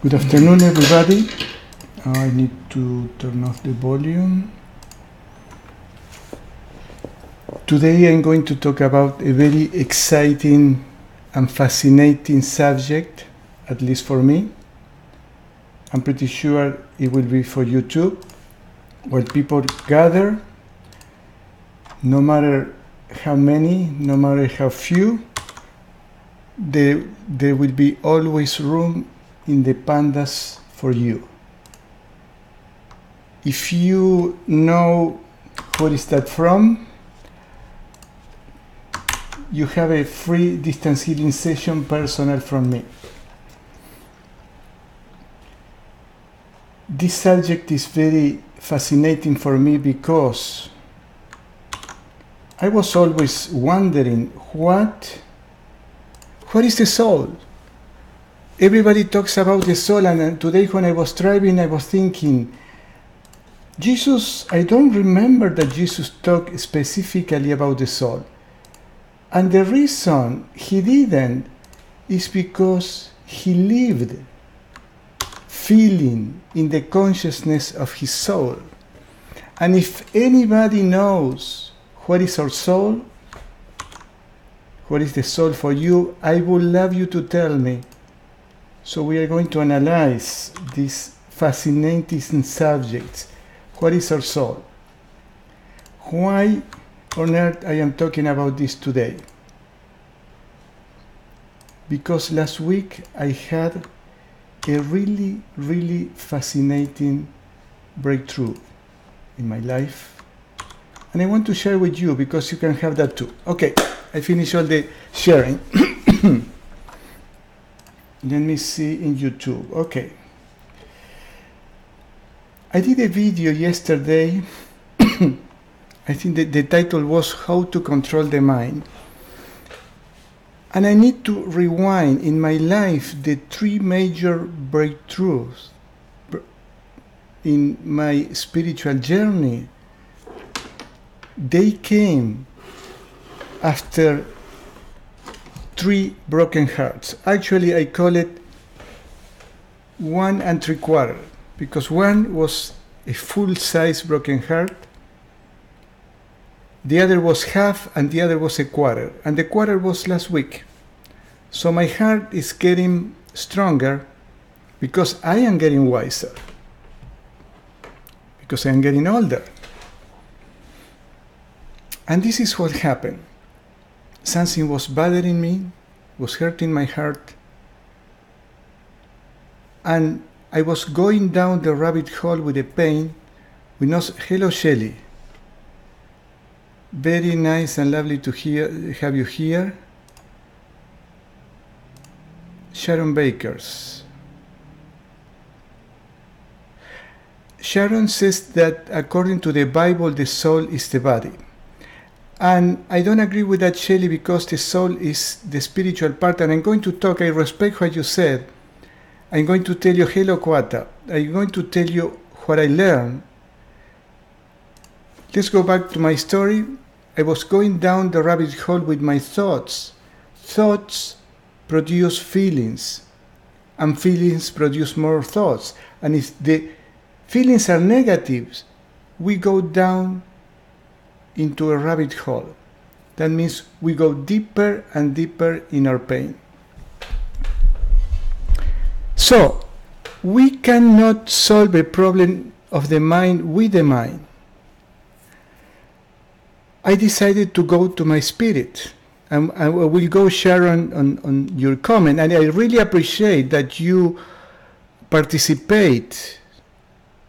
Good afternoon, everybody. I need to turn off the volume. Today I'm going to talk about a very exciting and fascinating subject, at least for me. I'm pretty sure it will be for you too. When people gather, no matter how many, no matter how few, there will be always room in the pandas for you. If you know what is that from, you have a free distance healing session personal from me. This subject is very fascinating for me because I was always wondering what is the soul? Everybody talks about the soul, and today when I was driving I was thinking, I don't remember that Jesus talked specifically about the soul. And the reason he didn't is because he lived feeling in the consciousness of his soul. And if anybody knows what is our soul, what is the soul for you, I would love you to tell me. So we are going to analyze these fascinating subjects. What is our soul? Why on earth I am talking about this today? Because last week I had a really, really fascinating breakthrough in my life. And I want to share with you because you can have that too. Okay, I finished all the sharing. Let me see in YouTube. Okay. I did a video yesterday. I think that the title was How to Control the Mind. And I need to rewind in my life the three major breakthroughs in my spiritual journey. They came after 3 broken hearts. Actually, I call it 1 3/4, because one was a full-size broken heart, the other was half, and the other was a quarter. And the quarter was last week. So my heart is getting stronger because I am getting wiser, because I am getting older. And this is what happened. Something was bothering me, was hurting my heart, and I was going down the rabbit hole with the pain. Hello, Shelley. Very nice and lovely to have you here. Sharon Bakers. Sharon says that according to the Bible, the soul is the body. And I don't agree with that, Shelley, because the soul is the spiritual part. And I'm going to talk, I respect what you said. I'm going to tell you, hello, Kwata. I'm going to tell you what I learned. Let's go back to my story. I was going down the rabbit hole with my thoughts. Thoughts produce feelings, and feelings produce more thoughts. And if the feelings are negatives, we go down into a rabbit hole. That means we go deeper and deeper in our pain. So, we cannot solve a problem of the mind with the mind. I decided to go to my spirit. And I will go, Sharon, on your comment. And I really appreciate that you participate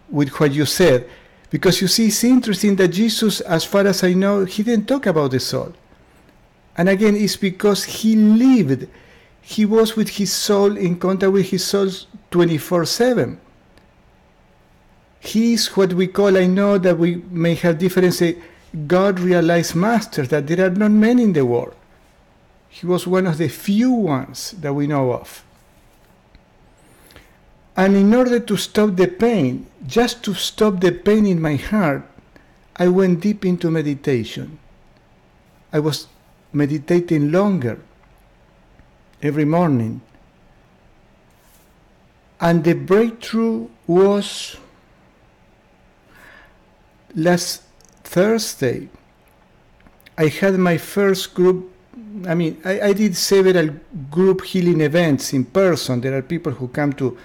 with what you said. Because you see, it's interesting that Jesus, as far as I know, he didn't talk about the soul. And again, it's because he lived. He was with his soul, in contact with his soul 24/7. He is what we call, I know that we may have different God realized masters, that there are not many in the world. He was one of the few ones that we know of. And in order to stop the pain, just to stop the pain in my heart, I went deep into meditation. I was meditating longer every morning. And the breakthrough was last Thursday. I had my first group. I did several group healing events in person. There are people who come to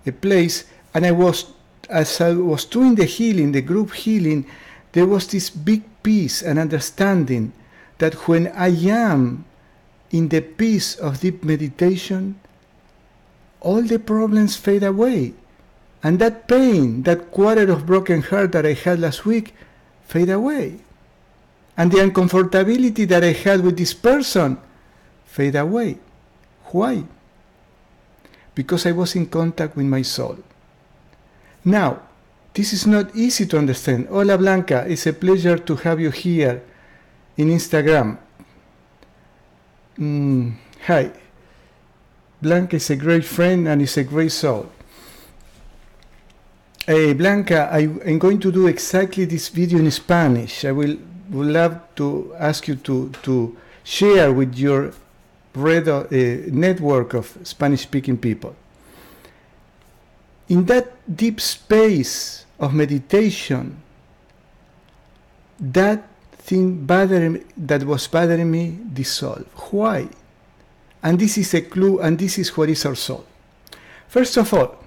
a place, and as I was doing the healing, the group healing, there was this big peace and understanding that when I am in the peace of deep meditation, all the problems fade away. And that pain, that quarter of broken heart that I had last week, fade away. And the uncomfortability that I had with this person fade away. Why? Because I was in contact with my soul. Now, this is not easy to understand. Hola Blanca, it's a pleasure to have you here in Instagram. Hi. Blanca is a great friend and is a great soul. Blanca, I'm going to do exactly this video in Spanish. I would love to ask you to share with your network of Spanish-speaking people. In that deep space of meditation, that thing that was bothering me dissolved. Why? And this is a clue, and this is what is our soul. First of all,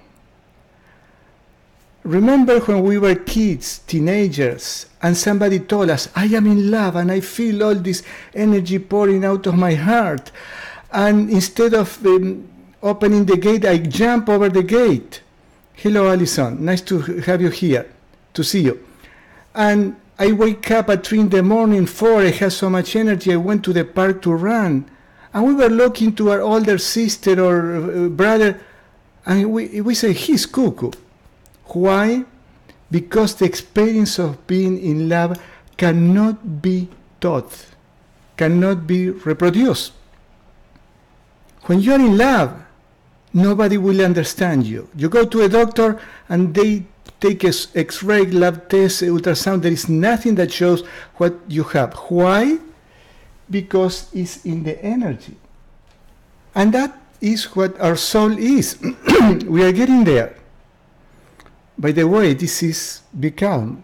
remember when we were kids, teenagers, and somebody told us, I am in love and I feel all this energy pouring out of my heart. And instead of opening the gate, I jump over the gate. Hello, Alison. Nice to have you here, to see you. And I wake up at 3 in the morning, 4, I have so much energy, I went to the park to run. And we were looking to our older sister or brother, and we say, he's cuckoo. Why? Because the experience of being in love cannot be taught, cannot be reproduced. When you're in love, nobody will understand you. You go to a doctor and they take an X-ray, lab test, ultrasound. There is nothing that shows what you have. Why? Because it's in the energy. And that is what our soul is. We are getting there. By the way, this is Be Calm.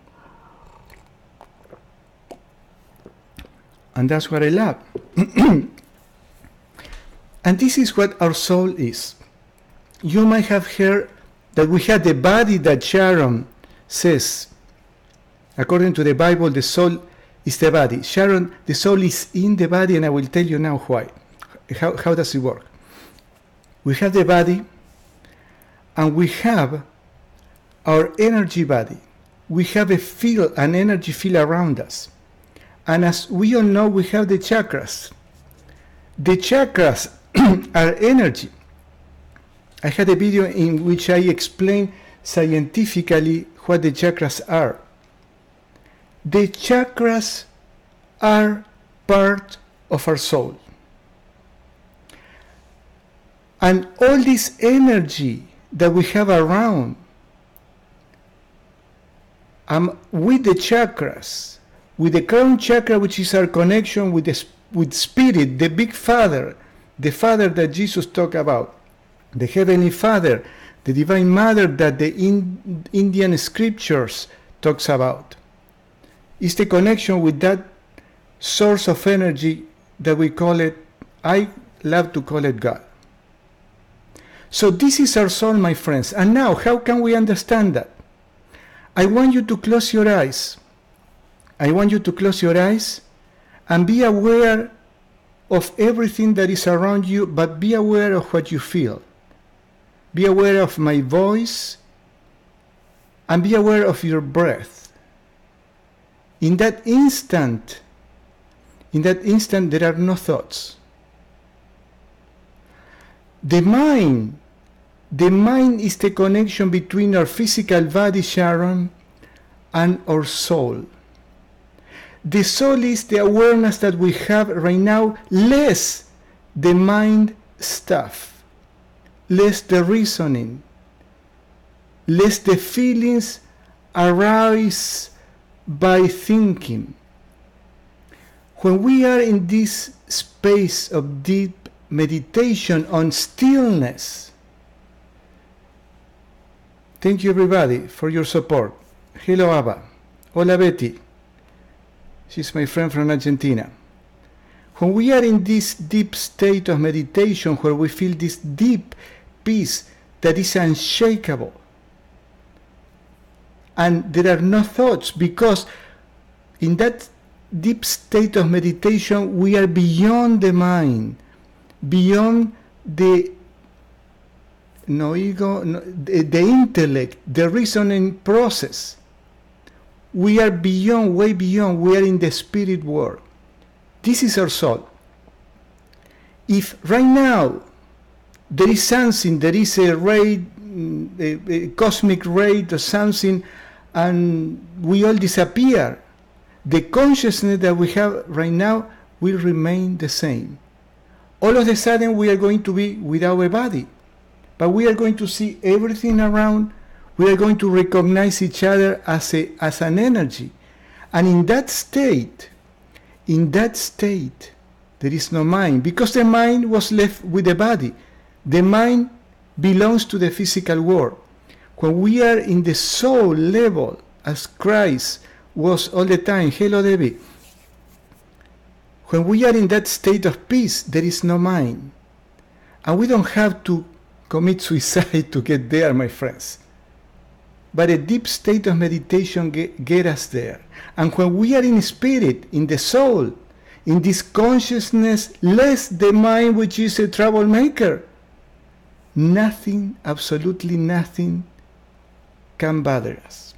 And that's what I love. And this is what our soul is. You might have heard that we have the body that Sharon says. According to the Bible, the soul is the body. Sharon, the soul is in the body, and I will tell you now why. How does it work? We have the body, and we have our energy body. We have an energy field around us. And as we all know, we have the chakras. The chakras are energy. I had a video in which I explain scientifically what the chakras are. The chakras are part of our soul. And all this energy that we have around, with the chakras, with the crown chakra, which is our connection with Spirit, the big Father, the Father that Jesus talked about, the Heavenly Father, the Divine Mother that the Indian scriptures talks about. It's the connection with that source of energy that we call it, I love to call it God. So this is our soul, my friends. And now, how can we understand that? I want you to close your eyes. I want you to close your eyes and be aware of everything that is around you, but be aware of what you feel. Be aware of my voice and be aware of your breath. In that instant, there are no thoughts. The mind is the connection between our physical body, Sharon, and our soul. The soul is the awareness that we have right now, less the mind stuff, less the reasoning, less the feelings arise by thinking. When we are in this space of deep meditation on stillness, Thank you everybody for your support. Hello Abba. Hola Betty. She's my friend from Argentina. When we are in this deep state of meditation where we feel this deep peace that is unshakable, and there are no thoughts, because in that deep state of meditation we are beyond the mind, beyond the the intellect, the reasoning process. We are beyond, way beyond. We are in the spirit world. This is our soul. If right now there is something, there is a ray, a cosmic ray or something, and we all disappear, the consciousness that we have right now will remain the same. All of a sudden we are going to be without a body, but we are going to see everything around. We are going to recognize each other as an energy. And in that state, there is no mind, because the mind was left with the body. The mind belongs to the physical world. When we are in the soul level, as Christ was all the time, hello Debbie, when we are in that state of peace, there is no mind. And we don't have to commit suicide to get there, my friends. But a deep state of meditation get us there. And when we are in spirit, in the soul, in this consciousness, less the mind which is a troublemaker, nothing, absolutely nothing can bother us.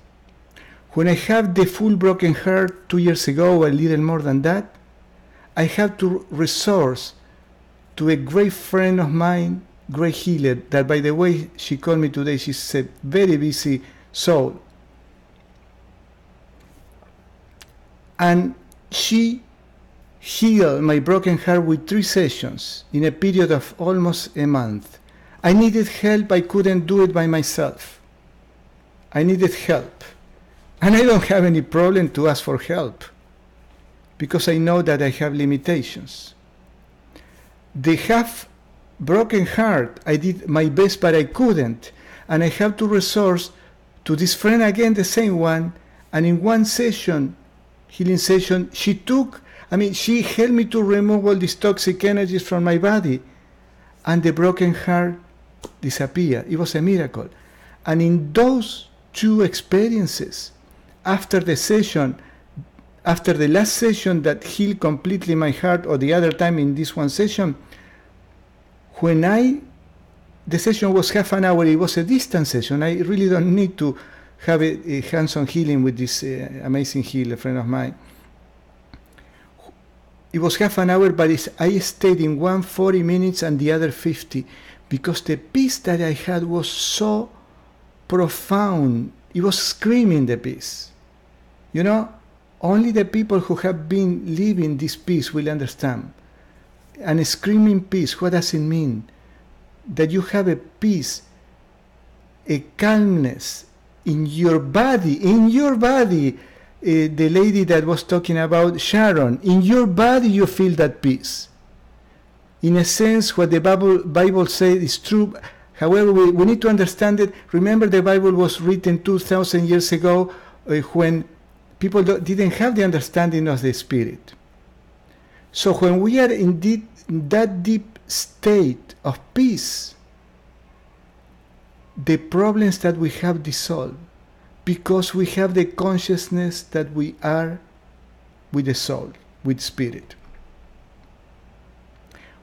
When I have the full broken heart 2 years ago, a little more than that, I have to resort to a great friend of mine, great healer, that by the way, she called me today, she's a very busy soul. And she healed my broken heart with 3 sessions in a period of almost a month. I needed help, I couldn't do it by myself. I needed help. And I don't have any problem to ask for help, because I know that I have limitations. The half broken heart, I did my best, but I couldn't. And I have to resort to this friend again, the same one. And in one session, healing session, she helped me to remove all these toxic energies from my body. And the broken heart disappeared. It was a miracle. And in those 2 experiences, after the last session that healed completely my heart, or the other time in this one session, the session was half an hour, it was a distant session. I really don't need to have a hands-on healing with this amazing healer, friend of mine. It was half an hour, but I stayed in one 40 minutes and the other 50, because the peace that I had was so profound. It was screaming the peace. You know, only the people who have been living this peace will understand. And a screaming peace, what does it mean? That you have a peace, a calmness in your body, the lady that was talking about Sharon, in your body you feel that peace. In a sense, what the Bible says is true. However, we need to understand it. Remember, the Bible was written 2,000 years ago when people didn't have the understanding of the Spirit. So when we are in that deep state of peace, the problems that we have dissolve, because we have the consciousness that we are with the soul, with Spirit.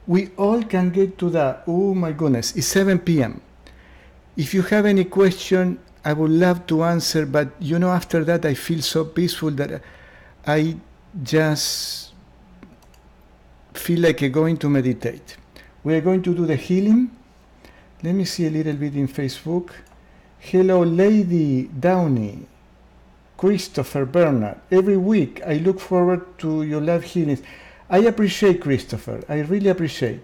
We all can get to that. Oh my goodness, it's 7 p.m. If you have any question, I would love to answer, but after that I feel so peaceful that I just feel like going to meditate. We are going to do the healing. Let me see a little bit in Facebook. Hello, Lady Downey, Christopher Bernard. Every week I look forward to your live healings. I appreciate, Christopher. I really appreciate.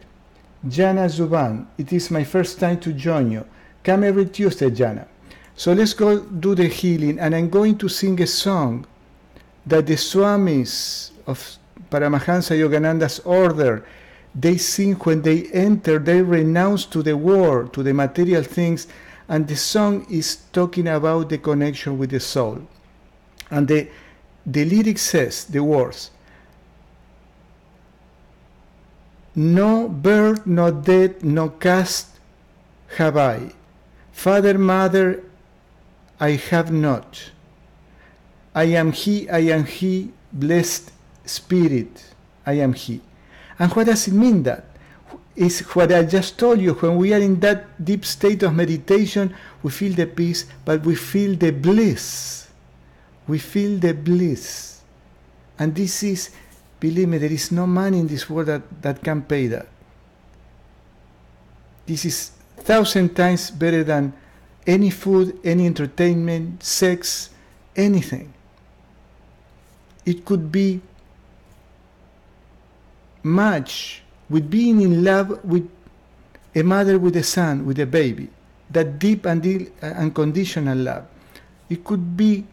Jana Zuban, it is my first time to join you. Come every Tuesday, Jana. So let's go do the healing, and I'm going to sing a song that the Swamis of Paramahansa Yogananda's order, they sing when they enter, they renounce to the world, to the material things, and the song is talking about the connection with the soul. And the lyric says, the words, no birth, no death, no caste have I. Father, mother, I have not. I am he, blessed spirit, I am he. And what does it mean that? Is what I just told you. When we are in that deep state of meditation, we feel the peace, but we feel the bliss. We feel the bliss. And this is, believe me, there is no money in this world that can pay that. This is 1,000 times better than any food, any entertainment, sex, anything. It could be much with being in love with a mother with a son, with a baby. That deep and unconditional love. It could be,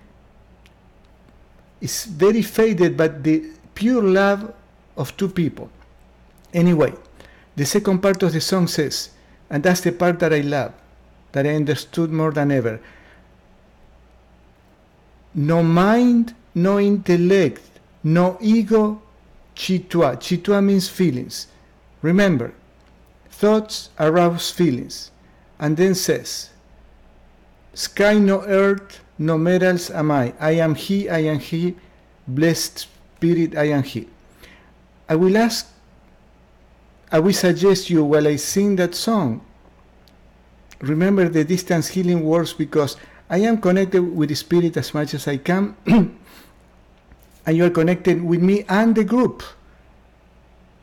it's very faded, but the pure love of two people. Anyway, the second part of the song says, and that's the part that I love, that I understood more than ever. No mind, no intellect, no ego, chitua. Chitua means feelings. Remember, thoughts arouse feelings. And then says, sky no earth, no metals am I. I am he, blessed spirit, I am he. I will suggest you while I sing that song, remember the distance healing works, because I am connected with the spirit as much as I can, and you are connected with me and the group.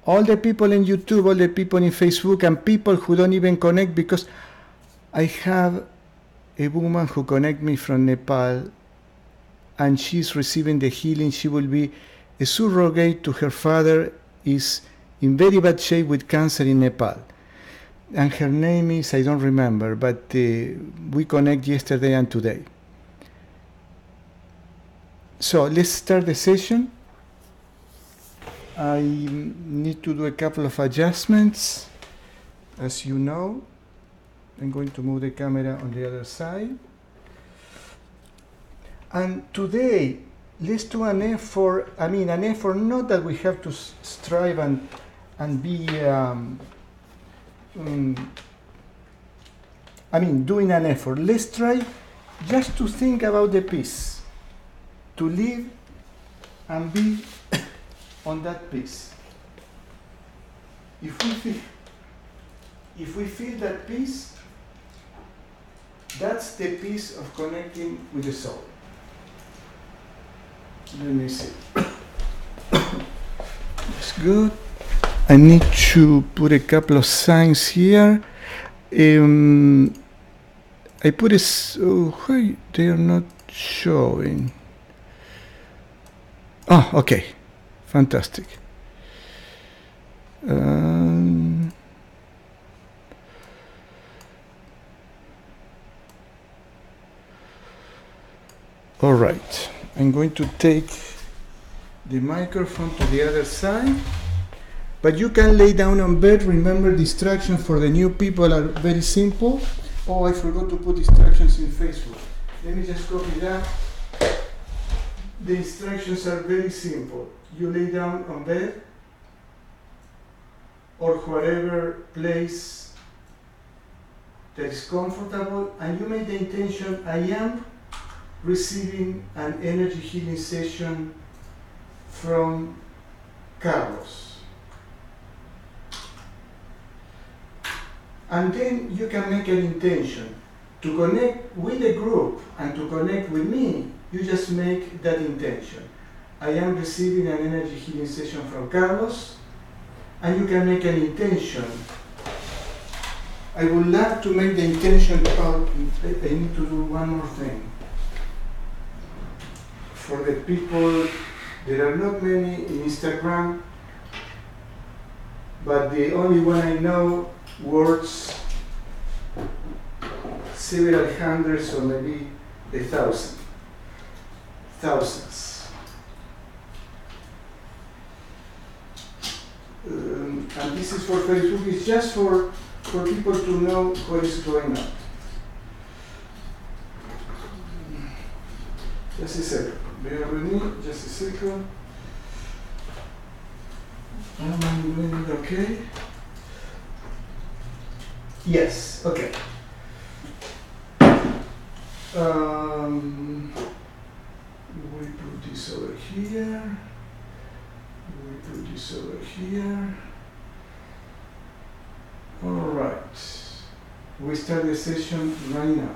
All the people in YouTube, all the people in Facebook, and people who don't even connect, because I have a woman who connects me from Nepal, and she's receiving the healing. She will be a surrogate to her father, is in very bad shape with cancer in Nepal. And her name is, I don't remember, but we connect yesterday and today. So let's start the session. I need to do a couple of adjustments. As you know, I'm going to move the camera on the other side. And today, let's do an effort. I mean, an effort, not that we have to strive and be, doing an effort. Let's try just to think about the peace, to live and be on that peace. If we feel that peace, that's the peace of connecting with the soul. Let me see. That's good. I need to put a couple of signs here. I put a, why they are not showing? Oh, okay, fantastic. All right, I'm going to take the microphone to the other side. But you can lay down on bed. Remember, distractions for the new people are very simple. Oh, I forgot to put instructions in Facebook. Let me just copy that. The instructions are very simple. You lay down on bed or whatever place that is comfortable, and you make the intention, I am receiving an energy healing session from Carlos. And then you can make an intention to connect with the group and to connect with me. You just make that intention. I am receiving an energy healing session from Carlos, and you can make an intention. I would like to make the intention. I need to do one more thing. For the people, there are not many in Instagram, but the only one I know words several hundreds or maybe 1,000. Thousands. And this is for Facebook. It's just for people to know what is going on. Just a second. Bear with me, just a second. Am I doing it okay? Yes, okay. We put this over here. We put this over here. Alright. We start the session right now.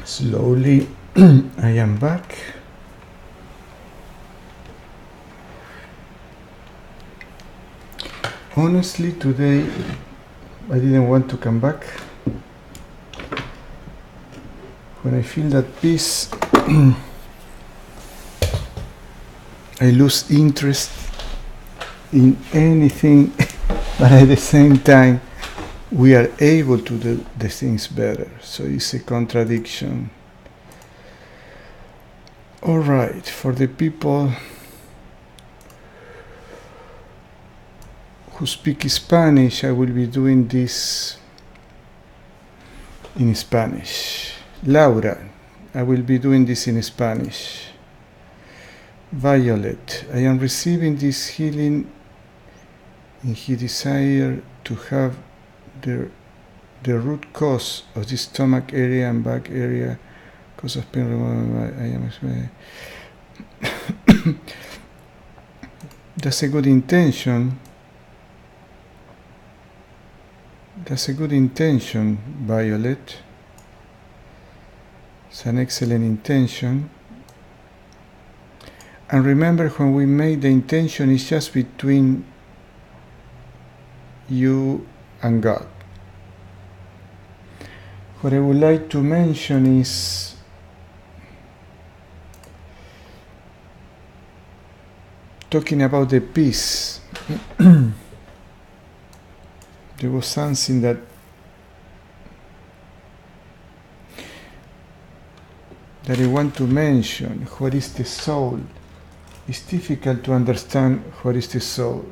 Slowly, I am back. Honestly, today I didn't want to come back. When I feel that peace, I lose interest in anything, but at the same time, we are able to do the things better. So it's a contradiction. All right, for the people who speak Spanish, I will be doing this in Spanish. Laura, I will be doing this in Spanish. Violet, I am receiving this healing in his desire to have the root cause of the stomach area and back area, cause of pain. That's a good intention. That's a good intention, Violet. It's an excellent intention. And remember, when we made the intention, it's just between you and God. What I would like to mention is talking about the peace. There was something that I want to mention. What is the soul? It's difficult to understand what is the soul.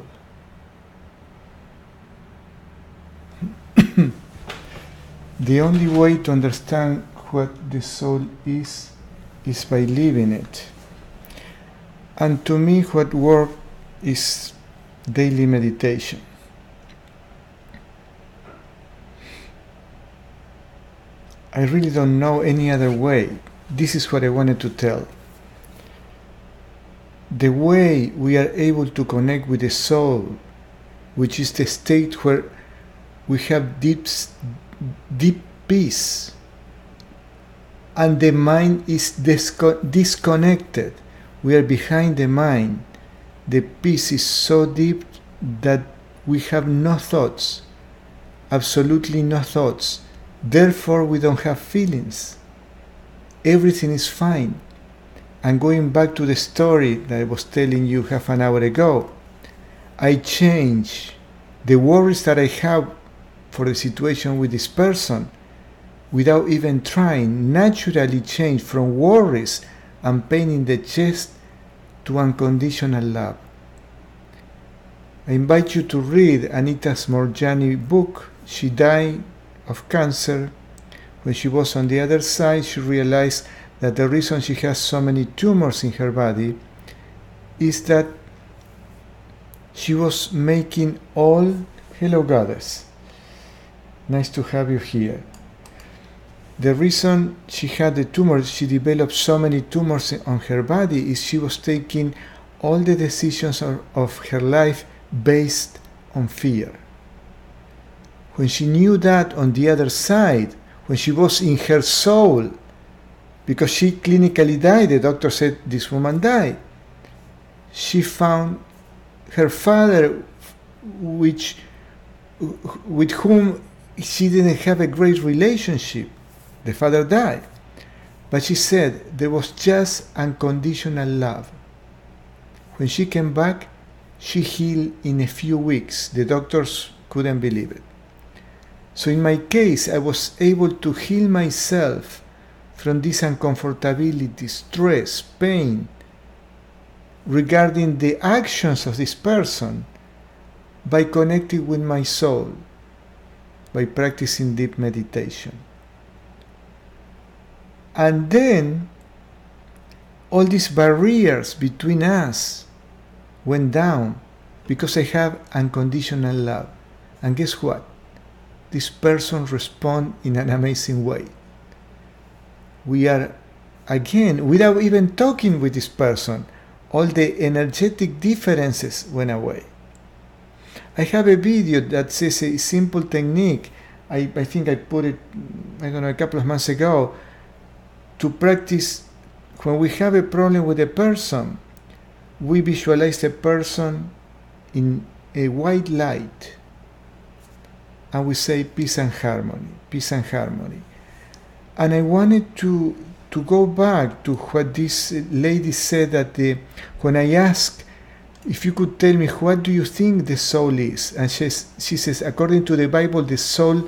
The only way to understand what the soul is by living it. And to me, what works is daily meditation. I really don't know any other way. This is what I wanted to tell. The way we are able to connect with the soul, which is the state where we have deep peace, and the mind is disconnected. We are behind the mind. The peace is so deep that we have no thoughts, absolutely no thoughts. Therefore, we don't have feelings. Everything is fine. And going back to the story that I was telling you half an hour ago, I change the worries that I have for the situation with this person without even trying, naturally change from worries and pain in the chest to unconditional love. I invite you to read Anita Smorjani book. She died of cancer. When she was on the other side, she realized that the reason she has so many tumors in her body is that she was making all... Hello, Goddess. Nice to have you here. The reason she had the tumors, she developed so many tumors on her body, is she was taking all the decisions of her life based on fear. When she knew that on the other side, when she was in her soul, because she clinically died, the doctor said this woman died, she found her father, with whom she didn't have a great relationship. The father died. But she said there was just unconditional love. When she came back, she healed in a few weeks. The doctors couldn't believe it. So in my case, I was able to heal myself from this uncomfortability, stress, pain, regarding the actions of this person by connecting with my soul, by practicing deep meditation. And then all these barriers between us went down because I have unconditional love. And guess what? This person responds in an amazing way. We are, again, without even talking with this person, all the energetic differences went away. I have a video that says a simple technique. I think I put it, I don't know, a couple of months ago. to practice. When we have a problem with a person, we visualize a person in a white light, and we say peace and harmony, peace and harmony. And I wanted to go back to what this lady said when I asked if you could tell me what do you think the soul is, and she says, according to the Bible, the soul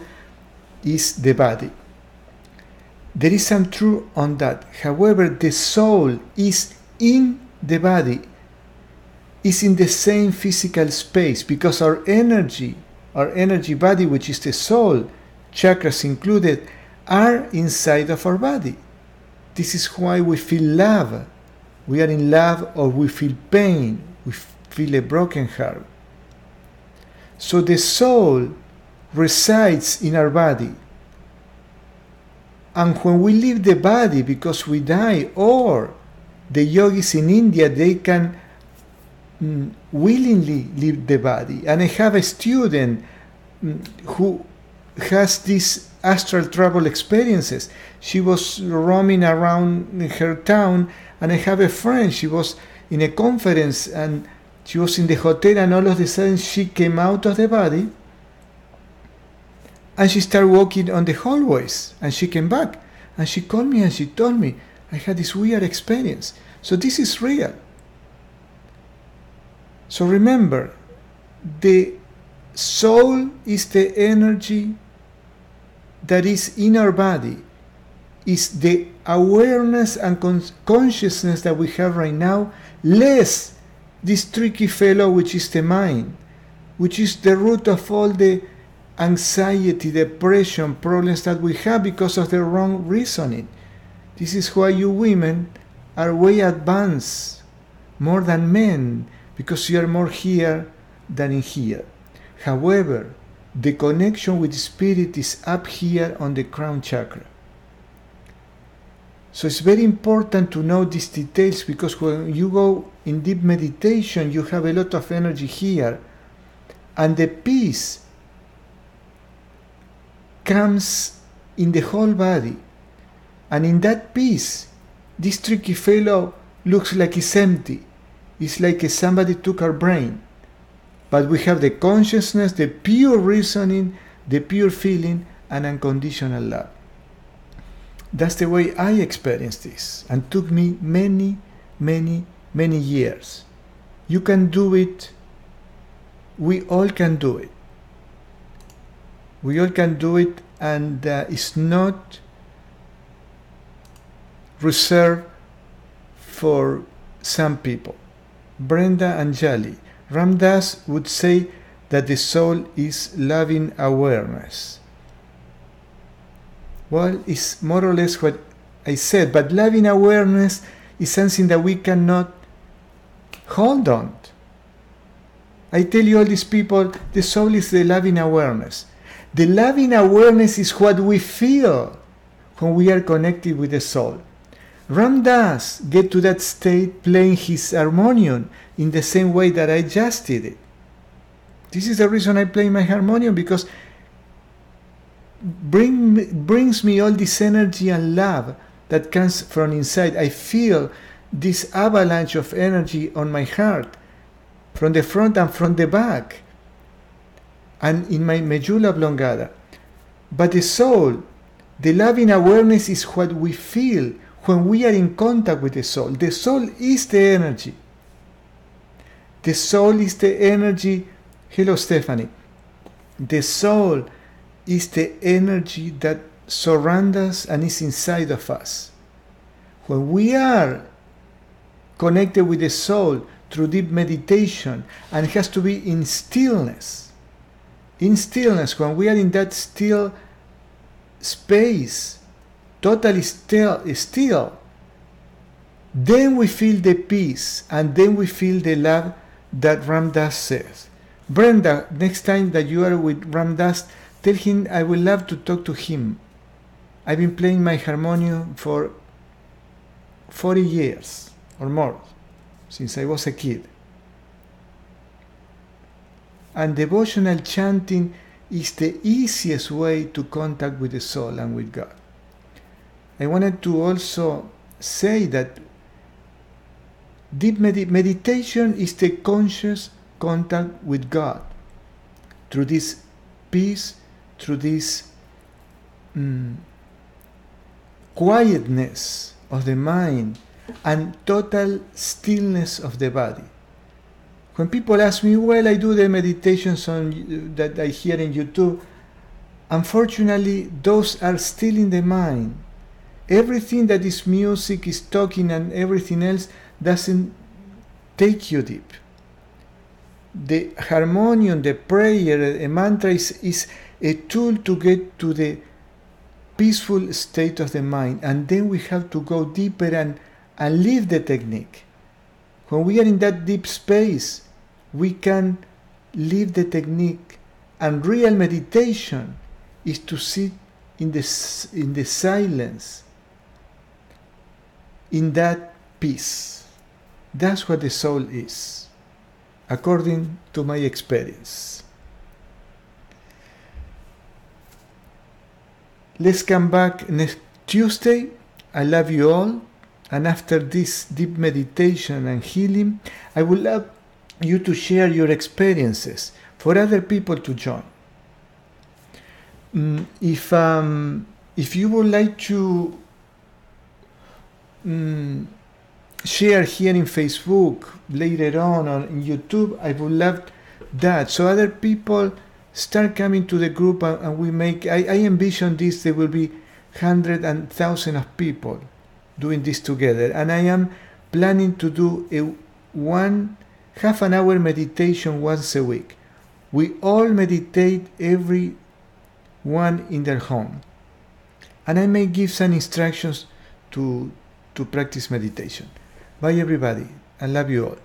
is the body. There is some truth on that. However, the soul is in the body, is in the same physical space, because our energy body, which is the soul, chakras included, are inside of our body. This is why we feel love. We are in love, or we feel pain. We feel a broken heart. So the soul resides in our body. And when we leave the body because we die, or the yogis in India, they can willingly leave the body. And I have a student who has these astral travel experiences. She was roaming around her town, and I have a friend, she was in a conference and she was in the hotel, and all of a sudden she came out of the body and she started walking on the hallways, and she came back and she called me and she told me, I had this weird experience. So this is real. So remember, the soul is the energy that is in our body, is the awareness and consciousness that we have right now, less this tricky fellow, which is the mind, which is the root of all the anxiety, depression, problems that we have because of the wrong reasoning. This is why you women are way advanced, more than men, because you are more here than in here. However, the connection with spirit is up here on the crown chakra. So it's very important to know these details, because when you go in deep meditation, you have a lot of energy here, and the peace comes in the whole body. And in that peace, this tricky fellow looks like it's empty. It's like somebody took our brain. But we have the consciousness, the pure reasoning, the pure feeling, and unconditional love. That's the way I experienced this, and took me many, many, many years. You can do it. We all can do it. We all can do it, and it's not reserved for some people. Brenda and Jali. Ram Dass would say that the soul is loving awareness. Well, it's more or less what I said, but loving awareness is something that we cannot hold on. I tell you, all these people, the soul is the loving awareness. The loving awareness is what we feel when we are connected with the soul. Ram Dass get to that state playing his harmonium in the same way that I just did it. This is the reason I play my harmonium, because brings me all this energy and love that comes from inside. I feel this avalanche of energy on my heart, from the front and from the back, and in my medulla oblongata. But the soul, the loving awareness, is what we feel when we are in contact with the soul. The soul is the energy. The soul is the energy. Hello, Stephanie. The soul is the energy that surrounds us and is inside of us. When we are connected with the soul through deep meditation, and it has to be in stillness. In stillness, when we are in that still space, totally still, then we feel the peace, and then we feel the love that Ram Dass says. Brenda, next time that you are with Ram Dass, tell him I would love to talk to him. I've been playing my harmonium for 40 years or more, since I was a kid. And devotional chanting is the easiest way to contact with the soul and with God. I wanted to also say that deep meditation is the conscious contact with God through this peace, through this quietness of the mind and total stillness of the body. When people ask me, well, I do the meditations that I hear in YouTube, unfortunately, those are still in the mind. Everything that is music, is talking, and everything else doesn't take you deep. The harmonium, the prayer, a mantra is a tool to get to the peaceful state of the mind, and then we have to go deeper and live the technique. When we are in that deep space, we can live the technique, and real meditation is to sit in the silence, in that peace. That's what the soul is, according to my experience. Let's come back next Tuesday. I love you all. And after this deep meditation and healing, I would love you to share your experiences for other people to join. If you would like to share here in Facebook later on or in YouTube, I would love that. So other people start coming to the group and we make, I envision this, there will be hundreds and thousands of people doing this together. And I am planning to do a half an hour meditation once a week. We all meditate, every one in their home. And I may give some instructions to practice meditation. Bye everybody. I love you all.